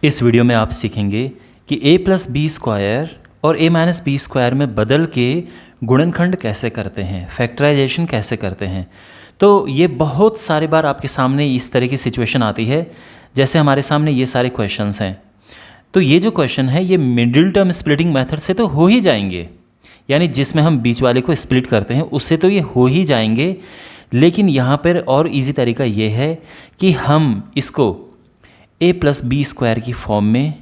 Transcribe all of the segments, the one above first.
इस वीडियो में आप सीखेंगे कि a प्लस बी स्क्वायर और a माइनस बी स्क्वायर में बदल के गुणनखंड कैसे करते हैं, फैक्टराइजेशन कैसे करते हैं। तो ये बहुत सारे बार आपके सामने इस तरह की सिचुएशन आती है, जैसे हमारे सामने ये सारे क्वेश्चंस हैं। तो ये जो क्वेश्चन है ये मिडिल टर्म स्प्लिटिंग मेथड से तो हो ही जाएंगे, यानी जिसमें हम बीच वाले को स्प्लिट करते हैं उससे तो ये हो ही जाएंगे। लेकिन यहाँ पर और इजी तरीका ये है कि हम इसको a प्लस बी स्क्वायर की फॉर्म में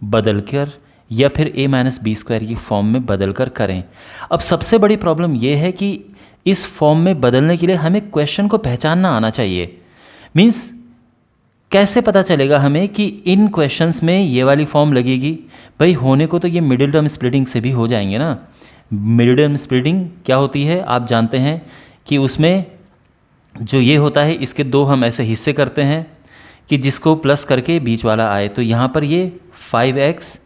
बदल कर या फिर a माइनस बी स्क्वायर की फॉर्म में बदल कर करें। अब सबसे बड़ी प्रॉब्लम ये है कि इस फॉर्म में बदलने के लिए हमें क्वेश्चन को पहचानना आना चाहिए। मीन्स कैसे पता चलेगा हमें कि इन क्वेश्चंस में ये वाली फॉर्म लगेगी। भाई होने को तो ये मिडिल टर्म स्प्लिटिंग से भी हो जाएंगे ना। मिडिल टर्म स्प्लिटिंग क्या होती है आप जानते हैं कि उसमें जो ये होता है इसके दो हम ऐसे हिस्से करते हैं कि जिसको प्लस करके बीच वाला आए। तो यहाँ पर ये 5x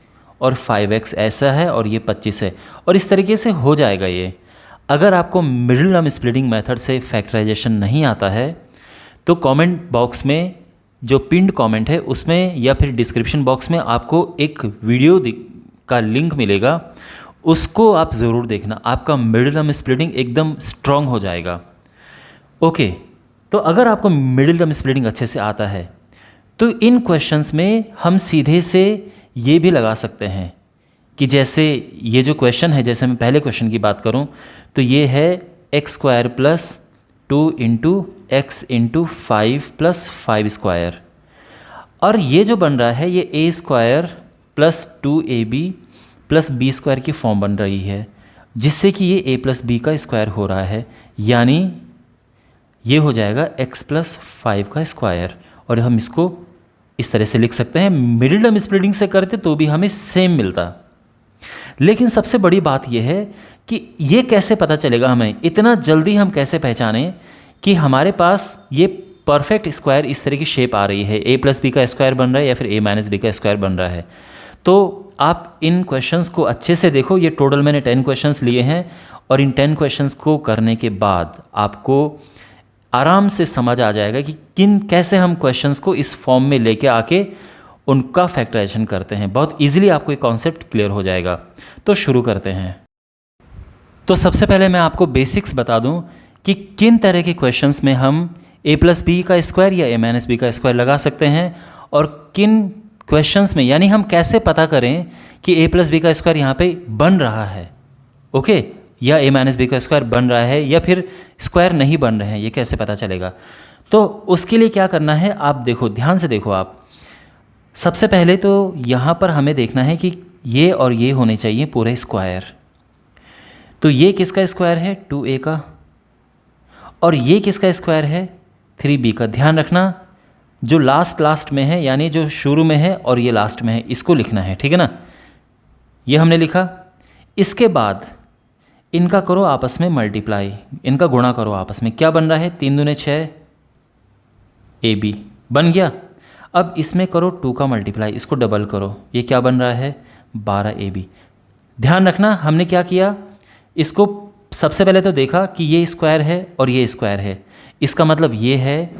और 5x ऐसा है और ये 25 है और इस तरीके से हो जाएगा ये। अगर आपको मिडिल टर्म स्प्लिटिंग मेथड से फैक्टराइजेशन नहीं आता है तो कमेंट बॉक्स में जो पिंड कमेंट है उसमें या फिर डिस्क्रिप्शन बॉक्स में आपको एक वीडियो का लिंक मिलेगा, उसको आप ज़रूर देखना। आपका मिडिल टर्म स्प्लिटिंग एकदम स्ट्रॉन्ग हो जाएगा। ओके, तो अगर आपको मिडिल टर्म स्प्लिटिंग अच्छे से आता है तो इन क्वेश्चंस में हम सीधे से ये भी लगा सकते हैं कि जैसे ये जो क्वेश्चन है, जैसे मैं पहले क्वेश्चन की बात करूं तो ये है X square plus 2 into X into 5 plus 5 square, और ये जो बन रहा है ये A square plus 2ab plus B square की फॉर्म बन रही है, जिससे कि ये a प्लस बी का स्क्वायर हो रहा है, यानी ये हो जाएगा x प्लस 5 का स्क्वायर। और हम इसको इस तरह से लिख सकते हैं। मिडिल टर्म स्प्लिटिंग से करते तो भी हमें सेम मिलता। लेकिन सबसे बड़ी बात यह है कि ये कैसे पता चलेगा हमें, इतना जल्दी हम कैसे पहचानें कि हमारे पास ये परफेक्ट स्क्वायर इस तरह की शेप आ रही है, a प्लस बी का स्क्वायर बन रहा है या फिर a माइनस बी का स्क्वायर बन रहा है। तो आप इन क्वेश्चंस को अच्छे से देखो। ये टोटल मैंने 10 क्वेश्चंस लिए हैं और इन 10 क्वेश्चंस को करने के बाद आपको आराम से समझ आ जाएगा कि कैसे हम क्वेश्चंस को इस फॉर्म में लेके आके उनका फैक्टराइजेशन करते हैं। बहुत इजीली आपको ये कॉन्सेप्ट क्लियर हो जाएगा। तो शुरू करते हैं। तो सबसे पहले मैं आपको बेसिक्स बता दूं कि किन तरह के क्वेश्चंस में हम a प्लस बी का स्क्वायर या a माइनस बी का स्क्वायर लगा सकते हैं, और किन क्वेश्चंस में यानी हम कैसे पता करें कि a प्लस बी का स्क्वायर यहाँ पे बन रहा है, ओके, या a माइनस बी का स्क्वायर बन रहा है या फिर स्क्वायर नहीं बन रहे हैं, ये कैसे पता चलेगा। तो उसके लिए क्या करना है, आप देखो, ध्यान से देखो। आप सबसे पहले तो यहाँ पर हमें देखना है कि ये और ये होने चाहिए पूरे स्क्वायर। तो ये किसका स्क्वायर है, 2a का, और ये किसका स्क्वायर है, 3b का। ध्यान रखना जो लास्ट में है यानी जो शुरू में है और ये लास्ट में है, इसको लिखना है, ठीक है ना। ये हमने लिखा। इसके बाद इनका करो आपस में मल्टीप्लाई, इनका गुणा करो आपस में। क्या बन रहा है, 3 दूने 6 ab बन गया। अब इसमें करो 2 का मल्टीप्लाई, इसको डबल करो, ये क्या बन रहा है, 12ab। ध्यान रखना हमने क्या किया, इसको सबसे पहले तो देखा कि ये स्क्वायर है और ये स्क्वायर है। इसका मतलब ये है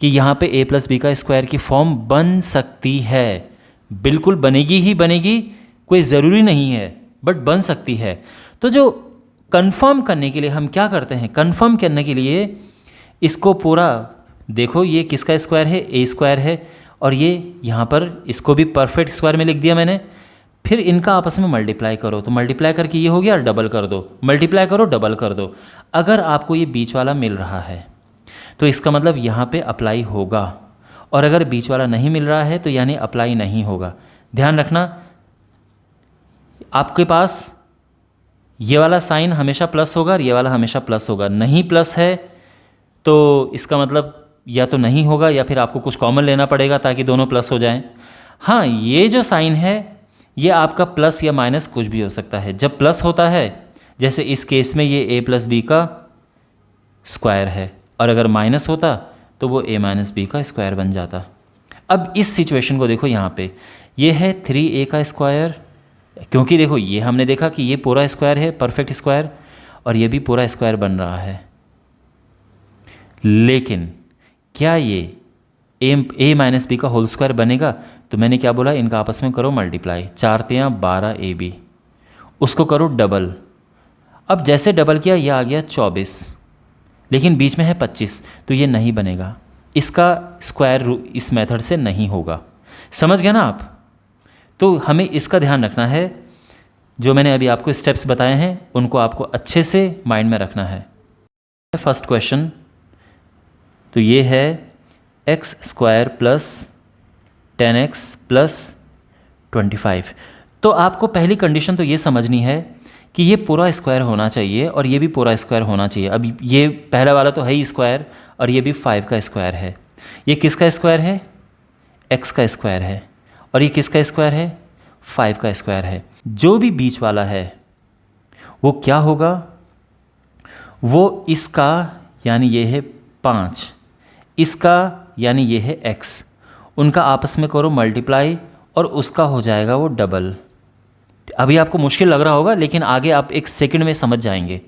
कि यहाँ पे a प्लस बी का स्क्वायर की फॉर्म बन सकती है, बिल्कुल बनेगी ही बनेगी, कोई ज़रूरी नहीं है, बट बन सकती है। तो जो कंफर्म करने के लिए हम क्या करते हैं, कंफर्म करने के लिए इसको पूरा देखो, ये किसका स्क्वायर है, a स्क्वायर है, और ये यहाँ पर इसको भी परफेक्ट स्क्वायर में लिख दिया मैंने। फिर इनका आपस में मल्टीप्लाई करो, तो मल्टीप्लाई करके ये हो गया, डबल कर दो, मल्टीप्लाई करो, डबल कर दो। अगर आपको ये बीच वाला मिल रहा है तो इसका मतलब यहाँ पे अप्लाई होगा, और अगर बीच वाला नहीं मिल रहा है तो यानी अप्लाई नहीं होगा। ध्यान रखना आपके पास ये वाला साइन हमेशा प्लस होगा और ये वाला हमेशा प्लस होगा। नहीं प्लस है तो इसका मतलब या तो नहीं होगा या फिर आपको कुछ कॉमन लेना पड़ेगा ताकि दोनों प्लस हो जाएं। हाँ, ये जो साइन है ये आपका प्लस या माइनस कुछ भी हो सकता है। जब प्लस होता है, जैसे इस केस में ये a प्लस बी का स्क्वायर है, और अगर माइनस होता तो वो a माइनस बी का स्क्वायर बन जाता। अब इस सिचुएशन को देखो, यहाँ पे ये है 3a का स्क्वायर, क्योंकि देखो ये हमने देखा कि ये पूरा स्क्वायर है, परफेक्ट स्क्वायर, और ये भी पूरा स्क्वायर बन रहा है। लेकिन क्या ये a माइनस बी का होल स्क्वायर बनेगा? तो मैंने क्या बोला, इनका आपस में करो मल्टीप्लाई, 4 तियाँ 12 AB, उसको करो डबल। अब जैसे डबल किया ये आ गया 24, लेकिन बीच में है 25, तो ये नहीं बनेगा, इसका स्क्वायर इस मेथड से नहीं होगा। समझ गए ना आप? तो हमें इसका ध्यान रखना है, जो मैंने अभी आपको स्टेप्स बताए हैं उनको आपको अच्छे से माइंड में रखना है। फर्स्ट क्वेश्चन, तो ये है X square plus 10x plus 25। तो आपको पहली कंडीशन तो ये समझनी है कि ये पूरा स्क्वायर होना चाहिए और ये भी पूरा स्क्वायर होना चाहिए। अब ये पहला वाला तो है ही स्क्वायर, और ये भी 5 का स्क्वायर है। ये किसका स्क्वायर है? x का स्क्वायर है। और ये किसका स्क्वायर है? 5 का स्क्वायर है। जो भी बीच वाला है वो क्या होगा? वो इसका यानी ये है 5, इसका यानी ये है x, उनका आपस में करो मल्टीप्लाई और उसका हो जाएगा वो डबल। अभी आपको मुश्किल लग रहा होगा, लेकिन आगे आप एक सेकंड में समझ जाएंगे।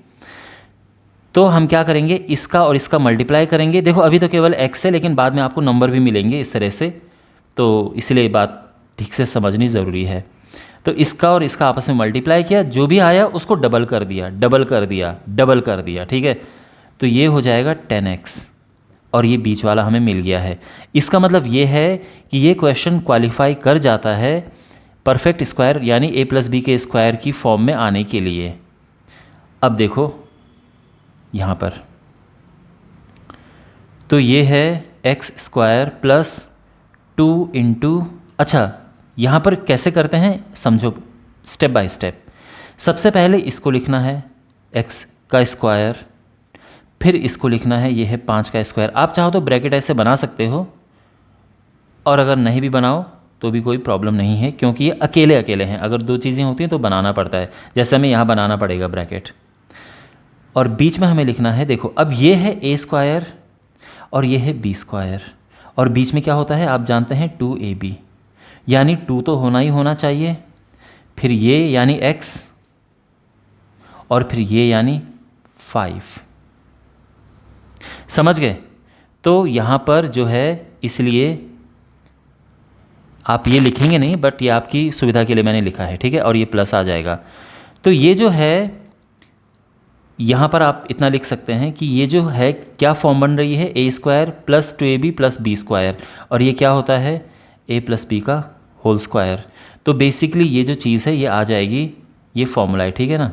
तो हम क्या करेंगे, इसका और इसका मल्टीप्लाई करेंगे। देखो अभी तो केवल x है, लेकिन बाद में आपको नंबर भी मिलेंगे इस तरह से, तो इसलिए बात ठीक से समझनी ज़रूरी है। तो इसका और इसका आपस में मल्टीप्लाई किया, जो भी आया उसको डबल कर दिया, डबल कर दिया, डबल कर दिया, ठीक है। तो ये हो जाएगा 10x और ये बीच वाला हमें मिल गया है। इसका मतलब ये है कि ये क्वेश्चन क्वालिफाई कर जाता है परफेक्ट स्क्वायर यानी a प्लस बी के स्क्वायर की फॉर्म में आने के लिए। अब देखो यहाँ पर, तो ये है एक्स स्क्वायर प्लस 2 इंटू, अच्छा यहाँ पर कैसे करते हैं समझो स्टेप बाय स्टेप। सबसे पहले इसको लिखना है x का स्क्वायर, फिर इसको लिखना है ये है 5 का स्क्वायर। आप चाहो तो ब्रैकेट ऐसे बना सकते हो, और अगर नहीं भी बनाओ तो भी कोई प्रॉब्लम नहीं है, क्योंकि ये अकेले अकेले हैं। अगर दो चीज़ें होती हैं तो बनाना पड़ता है, जैसे हमें यहाँ बनाना पड़ेगा ब्रैकेट। और बीच में हमें लिखना है, देखो अब ये है a स्क्वायर और ये है b स्क्वायर, और बीच में क्या होता है आप जानते हैं 2ab, यानी 2 तो होना ही होना चाहिए, फिर ये यानी x, और फिर ये यानी 5। समझ गए? तो यहाँ पर जो है, इसलिए आप ये लिखेंगे नहीं, बट ये आपकी सुविधा के लिए मैंने लिखा है, ठीक है। और ये प्लस आ जाएगा। तो ये जो है यहाँ पर आप इतना लिख सकते हैं कि ये जो है क्या फॉर्म बन रही है, a square plus 2ab plus b square, और ये क्या होता है a प्लस b का होल स्क्वायर। तो बेसिकली ये जो चीज़ है ये आ जाएगी, ये फॉर्मूला है, ठीक है ना,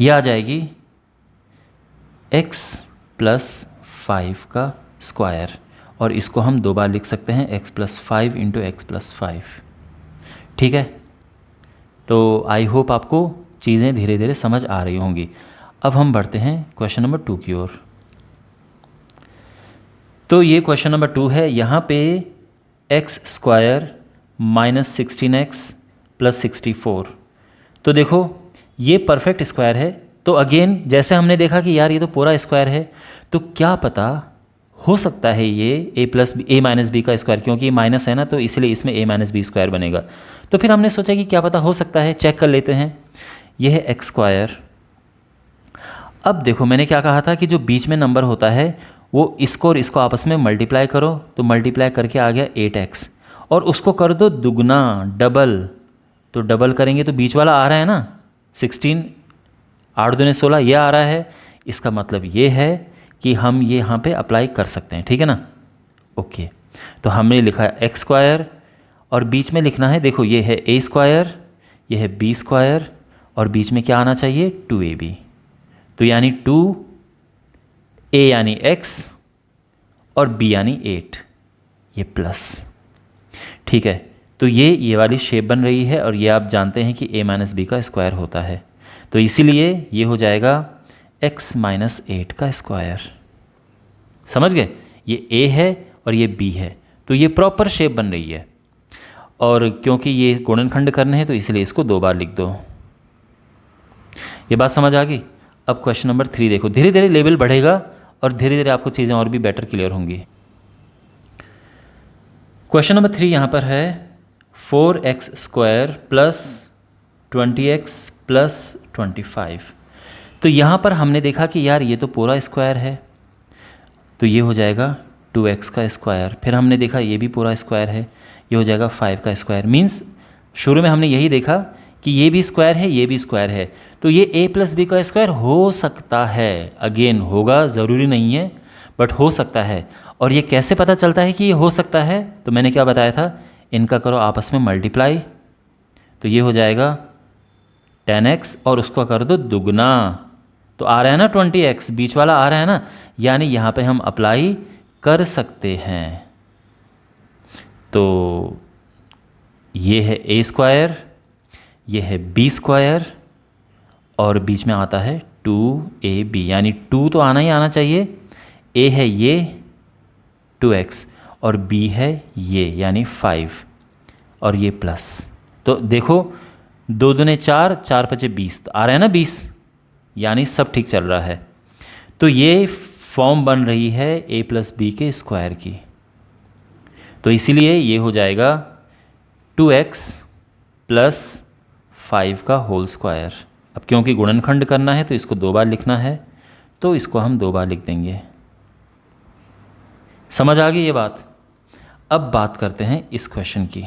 ये आ जाएगी x प्लस 5 का स्क्वायर, और इसको हम 2 बार लिख सकते हैं x plus 5 into x plus 5, ठीक है। तो आई होप आपको चीज़ें धीरे धीरे समझ आ रही होंगी। अब हम बढ़ते हैं क्वेश्चन नंबर 2 की ओर। तो ये क्वेश्चन नंबर 2 है। यहाँ पे x square minus 16x plus 64। तो देखो ये परफेक्ट स्क्वायर है। तो अगेन जैसे हमने देखा कि यार ये तो पूरा स्क्वायर है, तो क्या पता हो सकता है ये a माइनस बी का स्क्वायर, क्योंकि ये माइनस है ना, तो इसलिए इसमें a माइनस बी स्क्वायर बनेगा। तो फिर हमने सोचा कि क्या पता हो सकता है, चेक कर लेते हैं। ये है एक्स स्क्वायर। अब देखो मैंने क्या कहा था कि जो बीच में नंबर होता है वो इसको और इसको आपस में मल्टीप्लाई करो, तो मल्टीप्लाई करके आ गया 8x, और उसको कर दो दुगना, डबल। तो डबल करेंगे तो बीच वाला आ रहा है ना 16, 8 दूने 16, ये आ रहा है। इसका मतलब ये है कि हम ये यहाँ पे अप्लाई कर सकते हैं, ठीक है ना। ओके, तो हमने लिखा है एक्स स्क्वायर, और बीच में लिखना है, देखो ये है a स्क्वायर, ये है b स्क्वायर, और बीच में क्या आना चाहिए 2ab। तो यानी 2, a यानी x और b यानी 8, ये प्लस, ठीक है। तो ये वाली शेप बन रही है, और ये आप जानते हैं कि a माइनस बी का स्क्वायर होता है। तो इसीलिए ये हो जाएगा x माइनस 8 का स्क्वायर। समझ गए? ये a है और ये b है, तो ये प्रॉपर शेप बन रही है। और क्योंकि ये गुणनखंड करने हैं तो इसलिए इसको 2 बार लिख दो। ये बात समझ आ गई? अब क्वेश्चन नंबर 3 देखो, धीरे धीरे लेवल बढ़ेगा और धीरे धीरे आपको चीज़ें और भी बेटर क्लियर होंगी। क्वेश्चन नंबर 3 यहाँ पर है 4x square plus 20x plus 25। तो यहाँ पर हमने देखा कि यार ये तो पूरा स्क्वायर है, तो ये हो जाएगा 2x का स्क्वायर। फिर हमने देखा ये भी पूरा स्क्वायर है, ये हो जाएगा 5 का स्क्वायर। मीन्स शुरू में हमने यही देखा कि ये भी स्क्वायर है, ये भी स्क्वायर है, तो ये a प्लस बी का स्क्वायर हो सकता है। अगेन होगा ज़रूरी नहीं है, बट हो सकता है। और ये कैसे पता चलता है कि ये हो सकता है? तो मैंने क्या बताया था, इनका करो आपस में मल्टीप्लाई, तो ये हो जाएगा 10x और उसको कर दो दुगना, तो आ रहा है ना 20x, बीच वाला आ रहा है ना, यानी यहाँ पे हम अप्लाई कर सकते हैं। तो ये है a स्क्वायर, ये है b स्क्वायर, और बीच में आता है 2ab, यानी 2 तो आना ही आना चाहिए। a है ये 2x और b है ये यानी 5 और ये प्लस। तो देखो 2 दूने 4, 4 पचे 20, आ रहा है ना 20, यानी सब ठीक चल रहा है। तो ये फॉर्म बन रही है a प्लस बी के स्क्वायर की, तो इसीलिए ये हो जाएगा 2x प्लस 5 का होल स्क्वायर। अब क्योंकि गुणनखंड करना है तो इसको 2 बार लिखना है, तो इसको हम 2 बार लिख देंगे। समझ आ गई ये बात? अब बात करते हैं इस क्वेश्चन की।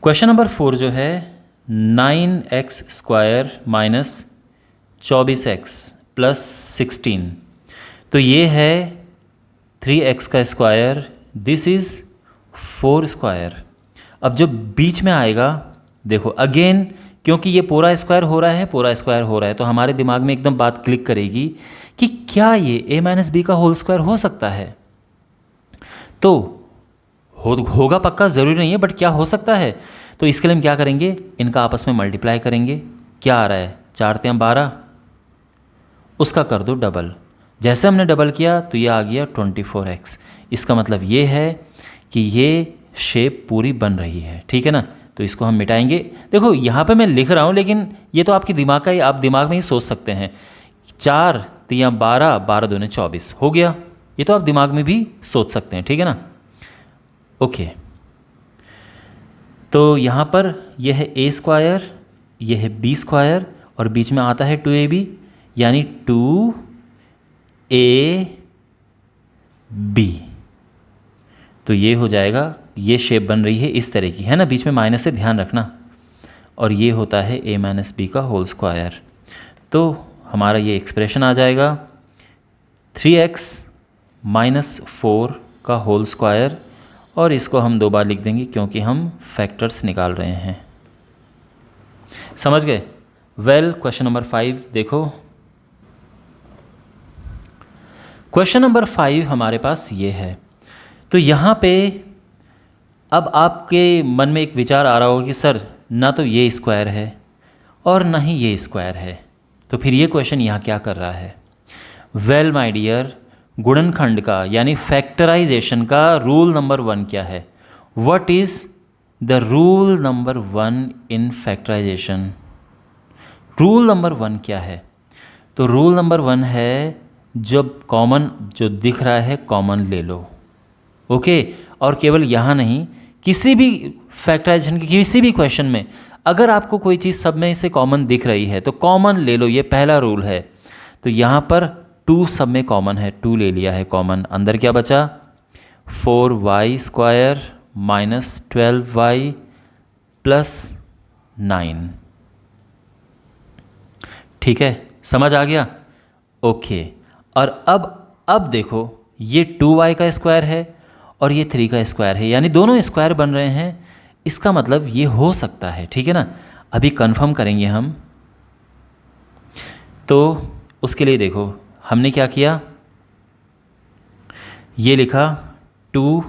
क्वेश्चन नंबर 4 जो है 9x square minus 24x plus 16, तो ये है 3x का स्क्वायर, दिस इज़ 4 स्क्वायर। अब जो बीच में आएगा, देखो अगेन क्योंकि ये पूरा स्क्वायर हो रहा है, पूरा स्क्वायर हो रहा है, तो हमारे दिमाग में एकदम बात क्लिक करेगी कि क्या ये a माइनस बी का होल स्क्वायर हो सकता है? तो होगा पक्का, ज़रूरी नहीं है, बट क्या हो सकता है? तो इसके लिए हम क्या करेंगे, इनका आपस में मल्टीप्लाई करेंगे। क्या आ रहा है, 4 3 12, उसका कर दो डबल। जैसे हमने डबल किया तो ये आ गया 24x। इसका मतलब ये है कि ये शेप पूरी बन रही है, ठीक है ना। तो इसको हम मिटाएंगे। देखो यहाँ पे मैं लिख रहा हूँ, लेकिन ये तो आपकी दिमाग का ही, आप दिमाग में ही सोच सकते हैं। 4 3 12, 12 दूने 24 हो गया, ये तो आप दिमाग में भी सोच सकते हैं, ठीक है ना। ओके, तो यहाँ पर यह है a स्क्वायर, यह है b स्क्वायर, और बीच में आता है 2ab, यानी 2ab। तो ये हो जाएगा, ये शेप बन रही है इस तरह की, है ना, बीच में माइनस से ध्यान रखना। और ये होता है a माइनस बी का होल स्क्वायर। तो हमारा ये एक्सप्रेशन आ जाएगा 3x माइनस 4 का होल स्क्वायर, और इसको हम 2 बार लिख देंगे क्योंकि हम फैक्टर्स निकाल रहे हैं। समझ गए? वेल, क्वेश्चन नंबर 5 देखो। क्वेश्चन नंबर 5 हमारे पास ये है। तो यहाँ पे अब आपके मन में एक विचार आ रहा होगा कि सर ना तो ये स्क्वायर है और ना ही ये स्क्वायर है, तो फिर ये क्वेश्चन यहाँ क्या कर रहा है? वेल माय डियर, गुणनखंड का यानी फैक्टराइजेशन का रूल नंबर 1 क्या है? What is the rule number 1 in factorisation? Rule number 1 क्या है? तो रूल नंबर 1 है, जब कॉमन जो दिख रहा है कॉमन ले लो। ओके, और केवल यहाँ नहीं, किसी भी फैक्टराइजेशन के किसी भी क्वेश्चन में अगर आपको कोई चीज़ सब में से कॉमन दिख रही है तो कॉमन ले लो, ये पहला रूल है। तो यहाँ पर 2 सब में कॉमन है, 2 ले लिया है कॉमन। अंदर क्या बचा? 4y square minus 12y plus 9। ठीक है, समझ आ गया? ओके, और अब देखो, ये 2y का स्क्वायर है और ये 3 का स्क्वायर है, यानी दोनों स्क्वायर बन रहे हैं। इसका मतलब ये हो सकता है, ठीक है ना। अभी कंफर्म करेंगे हम। तो उसके लिए देखो हमने क्या किया, ये लिखा 2,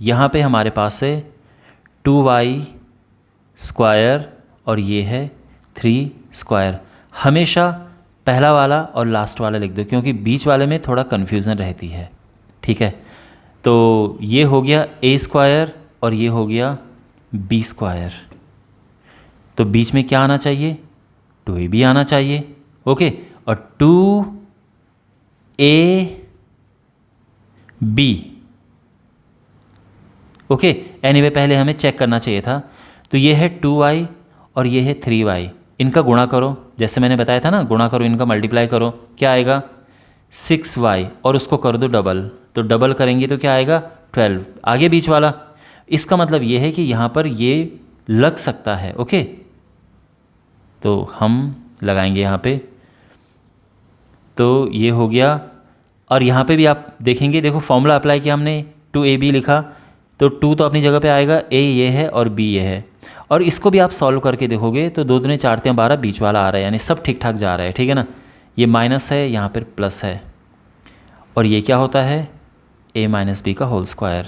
यहाँ पे हमारे पास है 2y स्क्वायर और ये है 3 स्क्वायर। हमेशा पहला वाला और लास्ट वाला लिख दो, क्योंकि बीच वाले में थोड़ा कन्फ्यूज़न रहती है, ठीक है। तो ये हो गया a स्क्वायर और ये हो गया b स्क्वायर। तो बीच में क्या आना चाहिए? 2ab आना चाहिए। ओके, और 2ab। ओके, एनीवे पहले हमें चेक करना चाहिए था। तो ये है 2y और ये है 3y, इनका गुणा करो, जैसे मैंने बताया था ना, गुणा करो, इनका मल्टीप्लाई करो, क्या आएगा? 6y, और उसको कर दो डबल। तो डबल करेंगे तो क्या आएगा? 12, आगे बीच वाला। इसका मतलब ये है कि यहाँ पर ये लग सकता है। ओके, तो हम लगाएंगे यहाँ पे, तो ये हो गया। और यहाँ पे भी आप देखेंगे, देखो फॉर्मूला अप्लाई किया हमने, 2ab लिखा, तो 2 तो अपनी जगह पे आएगा, a ये है और b ये है। और इसको भी आप सॉल्व करके देखोगे तो 2 दूनी 4 3 12 बीच वाला आ रहा है, यानी सब ठीक ठाक जा रहा है। ठीक है ना, ये माइनस है, यहाँ पर प्लस है, और ये क्या होता है, a माइनस बी का होल स्क्वायर।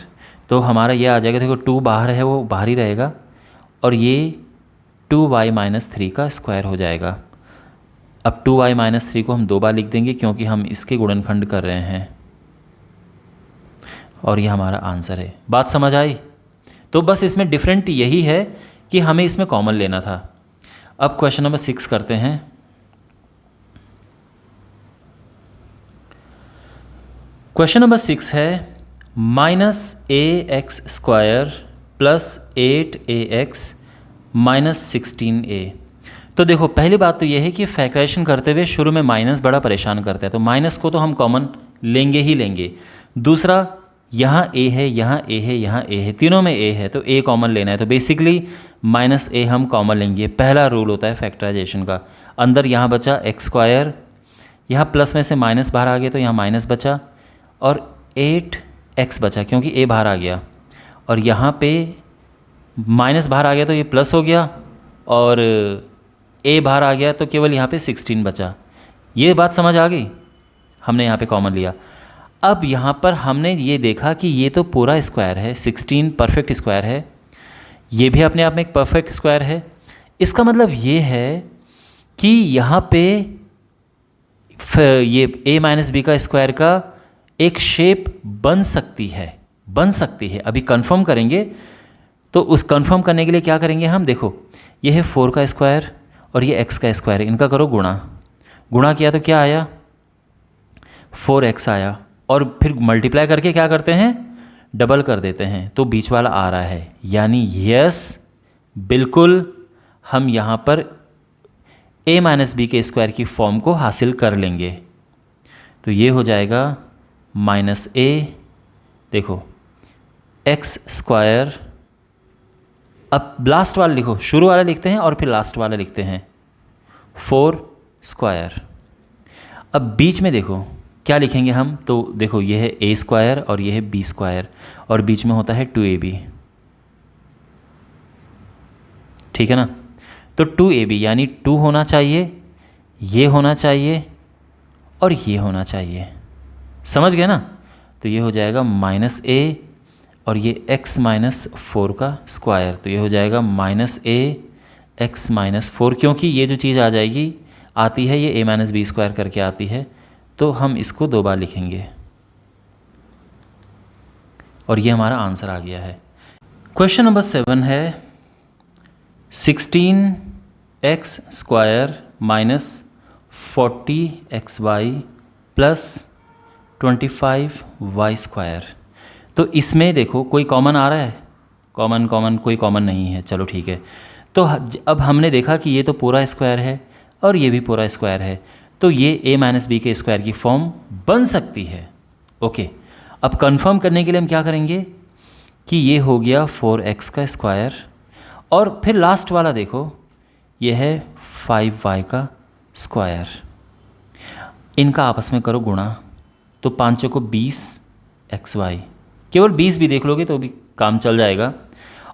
तो हमारा ये आ जाएगा, देखो 2 बाहर है वो बाहर ही रहेगा, और ये 2y माइनस 3 का स्क्वायर हो जाएगा। अब 2y माइनस 3 को हम 2 बार लिख देंगे क्योंकि हम इसके गुणनखंड कर रहे हैं, और ये हमारा आंसर है। बात समझ आई? तो बस इसमें डिफरेंट यही है कि हमें इसमें कॉमन लेना था। अब क्वेश्चन नंबर 6 करते हैं। क्वेश्चन नंबर 6 है -ax² + 8ax - 16a। तो देखो पहली बात तो यह है कि फैक्टराइजेशन करते हुए शुरू में माइनस बड़ा परेशान करता है, तो माइनस को तो हम कॉमन लेंगे ही लेंगे। दूसरा, यहाँ a है, यहाँ a है, यहाँ a है, तीनों में a है, तो a कॉमन लेना है, तो बेसिकली -a हम कॉमन लेंगे। पहला रूल होता है फैक्टराइजेशन का। अंदर यहाँ बचा x², यहाँ प्लस में से माइनस बाहर आ गया तो यहाँ माइनस बचा, और 8x बचा क्योंकि a बाहर आ गया, और यहाँ पे माइनस बाहर आ गया तो ये प्लस हो गया, और a बाहर आ गया तो केवल यहाँ पे 16 बचा। ये बात समझ आ गई? हमने यहाँ पे कॉमन लिया। अब यहाँ पर हमने ये देखा कि ये तो पूरा स्क्वायर है, 16 परफेक्ट स्क्वायर है, ये भी अपने आप में एक परफेक्ट स्क्वायर है। इसका मतलब ये है कि यहाँ पे ये a माइनस बी का स्क्वायर का एक शेप बन सकती है। अभी कंफर्म करेंगे, तो उस कंफर्म करने के लिए क्या करेंगे हम, देखो ये है 4 का स्क्वायर और ये x का स्क्वायर है, इनका करो गुणा किया तो क्या आया, 4x आया, और फिर मल्टीप्लाई करके क्या करते हैं, डबल कर देते हैं, तो बीच वाला आ रहा है। यानी यस, बिल्कुल हम यहाँ पर a माइनस बी के स्क्वायर की फॉर्म को हासिल कर लेंगे। तो ये हो जाएगा -a, देखो x²। अब लास्ट वाला लिखो, शुरू वाला लिखते हैं और फिर लास्ट वाला लिखते हैं, 4²। अब बीच में देखो क्या लिखेंगे हम, तो देखो ये है a² और ये है b², और बीच में होता है 2ab। ठीक है ना, तो 2ab यानी 2 होना चाहिए, ये होना चाहिए और ये होना चाहिए। समझ गए ना? तो ये हो जाएगा -a और ये x - 4 का स्क्वायर, तो ये हो जाएगा -a x - 4, क्योंकि ये जो चीज़ आ जाएगी आती है, ये a माइनस बी स्क्वायर करके आती है, तो हम इसको 2 बार लिखेंगे, और ये हमारा आंसर आ गया है। क्वेश्चन नंबर 7 है 16x² - 40xy + 25y²। तो इसमें देखो कोई कॉमन आ रहा है, कॉमन कोई कॉमन नहीं है, चलो ठीक है। तो अब हमने देखा कि ये तो पूरा स्क्वायर है और ये भी पूरा स्क्वायर है, तो ये a माइनस बी के स्क्वायर की फॉर्म बन सकती है। ओके, अब कंफर्म करने के लिए हम क्या करेंगे कि ये हो गया 4x का स्क्वायर, और फिर लास्ट वाला देखो ये है 5y का स्क्वायर, इनका आपस में करो गुणा, तो 5 को 20xy, केवल 20 भी देख लोगे तो भी काम चल जाएगा,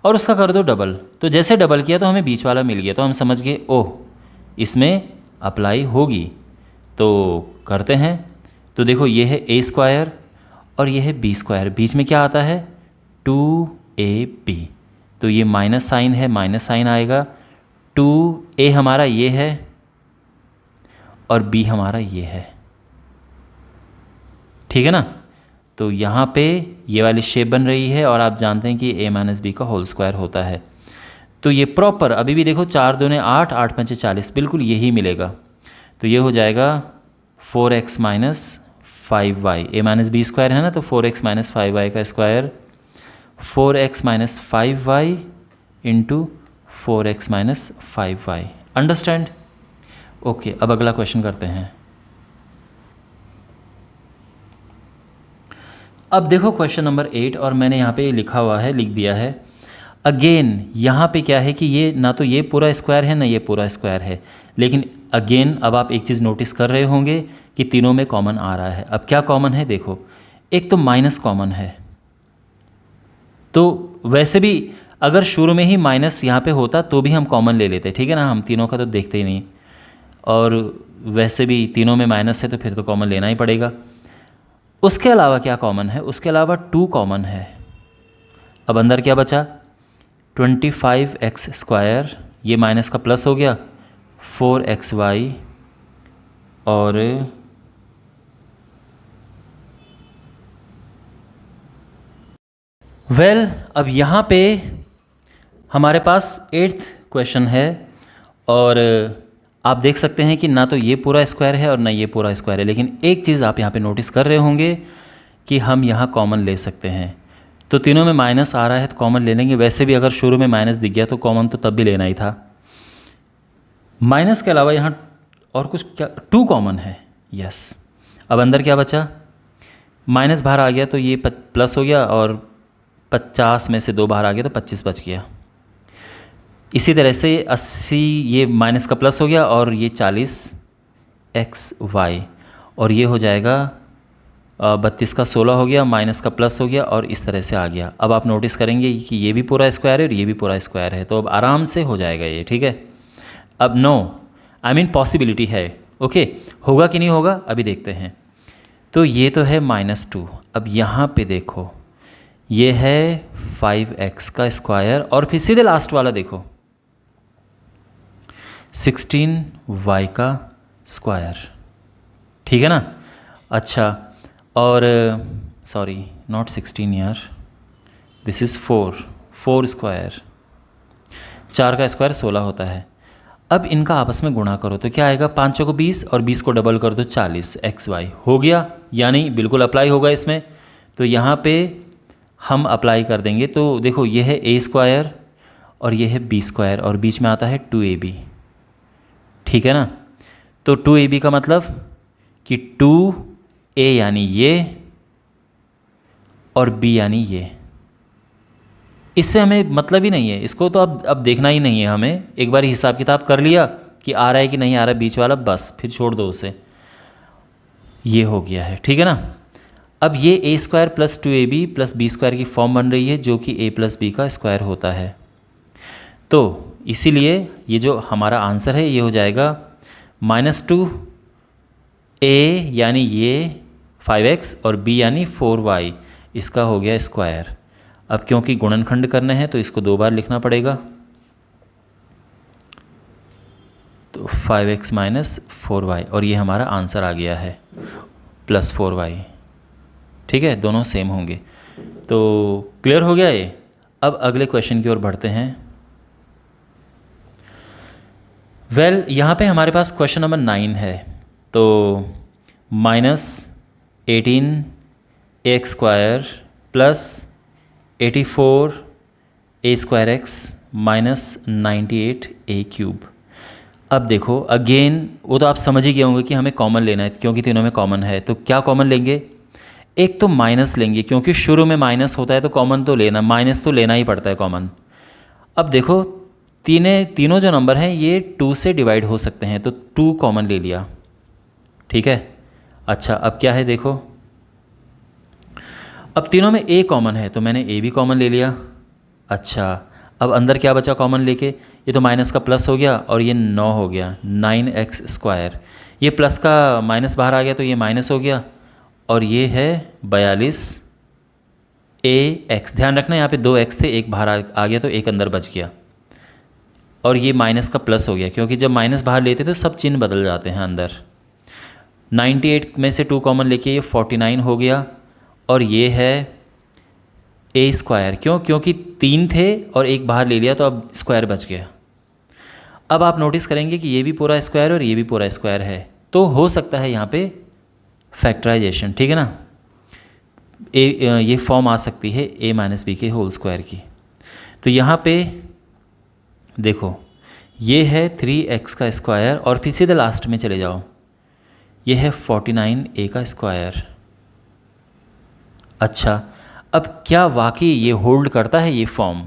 और उसका कर दो डबल। तो जैसे डबल किया तो हमें बीच वाला मिल गया, तो हम समझ गए ओह इसमें अप्लाई होगी, तो करते हैं। तो देखो ये है a² और ये है b², बीच में क्या आता है 2ab, तो ये माइनस साइन है, माइनस साइन आएगा, 2a हमारा ये है और b हमारा ये है। ठीक है ना, तो यहाँ पे ये वाली शेप बन रही है, और आप जानते हैं कि a माइनस बी का होल स्क्वायर होता है। तो ये प्रॉपर अभी भी देखो 4 दूने 8, 8 पंचे 40, बिल्कुल यही मिलेगा। तो ये हो जाएगा 4x - 5y, a minus B square है ना, तो 4x - 5y का square, 4x - 5y into 4x - 5y। Understand? Okay, अब अगला क्वेश्चन करते हैं। अब देखो क्वेश्चन नंबर 8, और मैंने यहाँ पे लिखा हुआ है, लिख दिया है। अगेन यहाँ पे क्या है कि ये ना तो ये पूरा स्क्वायर है ना ये पूरा स्क्वायर है, लेकिन अगेन अब आप एक चीज़ नोटिस कर रहे होंगे कि तीनों में कॉमन आ रहा है। अब क्या कॉमन है देखो, एक तो माइनस कॉमन है, तो वैसे भी अगर शुरू में ही माइनस यहाँ पे होता तो भी हम कॉमन ले लेते, ठीक है ना, हम तीनों का तो देखते ही नहीं, और वैसे भी तीनों में माइनस है तो फिर तो कॉमन लेना ही पड़ेगा। उसके अलावा क्या कॉमन है, उसके अलावा 2 कॉमन है। अब अंदर क्या बचा, 25x², ये माइनस का प्लस हो गया, 4xy, और अब यहाँ पे हमारे पास 8th क्वेश्चन है, और आप देख सकते हैं कि ना तो ये पूरा स्क्वायर है और ना ये पूरा स्क्वायर है, लेकिन एक चीज़ आप यहाँ पे नोटिस कर रहे होंगे कि हम यहाँ कॉमन ले सकते हैं। तो तीनों में माइनस आ रहा है तो कॉमन ले लेंगे, वैसे भी अगर शुरू में माइनस दिख गया तो कॉमन तो तब भी लेना ही था। माइनस के अलावा यहाँ और कुछ क्या, 2 कॉमन है, यस। अब अंदर क्या बचा, माइनस बाहर आ गया तो ये प्लस हो गया, और 50 में से 2 बाहर आ गया तो 25 बच गया। इसी तरह से 80, ये माइनस का प्लस हो गया, और ये 40xy, और ये हो जाएगा 32 का 16 हो गया, माइनस का प्लस हो गया, और इस तरह से आ गया। अब आप नोटिस करेंगे कि ये भी पूरा स्क्वायर है और ये भी पूरा स्क्वायर है, तो अब आराम से हो जाएगा ये, ठीक है। अब पॉसिबिलिटी है, ओके, होगा कि नहीं होगा अभी देखते हैं। तो ये तो है -2। अब यहाँ पे देखो, ये है 5x², और फिर सीधे लास्ट वाला देखो 16y², ठीक है ना। अच्छा, और सॉरी नॉट 16 यार, दिस इज़ 4 स्क्वायर, 4 का स्क्वायर 16 होता है। अब इनका आपस में गुणा करो तो क्या आएगा, 5 को 20 और 20 को डबल कर दो 40xy हो गया, यानी बिल्कुल अप्लाई होगा इसमें। तो यहाँ पे हम अप्लाई कर देंगे, तो देखो ये है a² और ये है b², और बीच में आता है 2ab, ठीक है ना। तो 2ab का मतलब कि 2a यानी ये और b यानी ये, इससे हमें मतलब ही नहीं है, इसको तो अब देखना ही नहीं है हमें। एक बार हिसाब किताब कर लिया कि आ रहा है कि नहीं आ रहा है बीच वाला, बस फिर छोड़ दो उसे, ये हो गया है, ठीक है ना। अब ये a² + 2ab + b² की फॉर्म बन रही है, जो कि a + b का स्क्वायर होता है। तो इसीलिए ये जो हमारा आंसर है ये हो जाएगा -2a यानी ये 5x और b यानी 4y, इसका हो गया स्क्वायर। अब क्योंकि गुणनखंड करने हैं तो इसको 2 बार लिखना पड़ेगा, तो 5x - 4y, और ये हमारा आंसर आ गया है +4y, ठीक है, दोनों सेम होंगे। तो क्लियर हो गया ये। अब अगले क्वेश्चन की ओर बढ़ते हैं। यहाँ पे हमारे पास क्वेश्चन नंबर 9 है। तो -18ax² + 84a²x - 98a³। अब देखो अगेन, वो तो आप समझ ही गए होंगे कि हमें कॉमन लेना है, क्योंकि तीनों में कॉमन है। तो क्या कॉमन लेंगे, एक तो माइनस लेंगे, क्योंकि शुरू में माइनस होता है तो कॉमन तो लेना, माइनस तो लेना ही पड़ता है कॉमन। अब देखो तीनों जो नंबर हैं ये 2 से डिवाइड हो सकते हैं, तो 2 कॉमन ले लिया, ठीक है। अच्छा, अब क्या है देखो, अब तीनों में a कॉमन है तो मैंने a भी कॉमन ले लिया। अच्छा, अब अंदर क्या बचा कॉमन लेके, ये तो माइनस का प्लस हो गया और ये 9 हो गया, 9x²। ये प्लस का माइनस बाहर आ गया तो ये माइनस हो गया, और ये है 42ax। ध्यान रखना यहाँ पे 2x थे, एक बाहर आ गया तो एक अंदर बच गया, और ये माइनस का प्लस हो गया, क्योंकि जब माइनस बाहर लेते तो सब चिन्ह बदल जाते हैं अंदर। 98 में से 2 कॉमन लेके ये 49 हो गया, और ये है a²। क्यों, क्योंकि 3 थे और एक बाहर ले लिया तो अब स्क्वायर बच गया। अब आप नोटिस करेंगे कि ये भी पूरा स्क्वायर और ये भी पूरा स्क्वायर है, तो हो सकता है यहाँ पे फैक्टराइजेशन, ठीक है ना। ये फॉर्म आ सकती है a - b के होल स्क्वायर की। तो यहाँ पे देखो ये है 3x², और फिर सीधे लास्ट में चले जाओ, ये है 49a²। अच्छा, अब क्या वाकई ये होल्ड करता है ये फॉर्म?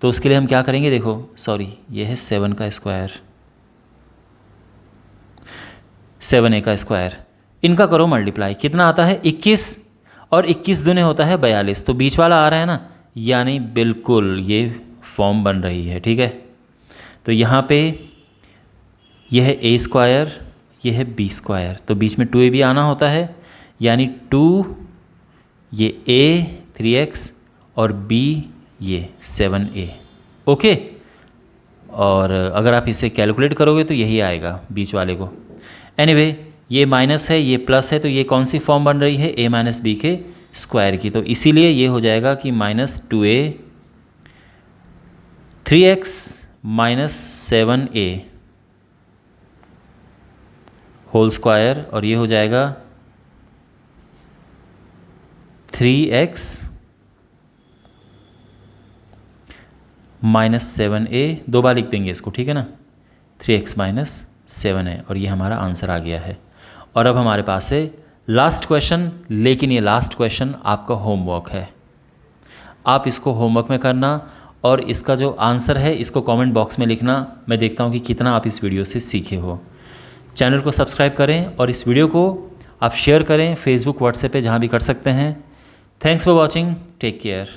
तो उसके लिए हम क्या करेंगे, देखो सॉरी ये है 7 का स्क्वायर, 7a का स्क्वायर, इनका करो मल्टीप्लाई, कितना आता है 21, और 21 दूने होता है 42, तो बीच वाला आ रहा है ना, यानी बिल्कुल ये फॉर्म बन रही है। ठीक है, तो यहाँ पे यह है a स्क्वायर, यह है b स्क्वायर, तो बीच में 2ab आना होता है, यानी 2 ये a 3x और b ये 7a। ओके, और अगर आप इसे कैलकुलेट करोगे तो यही आएगा बीच वाले को। एनीवे ये माइनस है ये प्लस है, तो ये कौन सी फॉर्म बन रही है, a माइनस बी के स्क्वायर की, तो इसीलिए ये हो जाएगा कि -2a 3x minus 7a whole square, और ये हो जाएगा 3x माइनस 7a, दो बार लिख देंगे इसको, ठीक है ना, 3x माइनस 7a, और ये हमारा आंसर आ गया है। और अब हमारे पास है लास्ट क्वेश्चन, लेकिन ये लास्ट क्वेश्चन आपका होमवर्क है, आप इसको होमवर्क में करना, और इसका जो आंसर है इसको कमेंट बॉक्स में लिखना। मैं देखता हूँ कि कितना आप इस वीडियो से सीखे हो। चैनल को सब्सक्राइब करें और इस वीडियो को आप शेयर करें फेसबुक व्हाट्सएप पे, जहाँ भी कर सकते हैं। Thanks for watching, take care.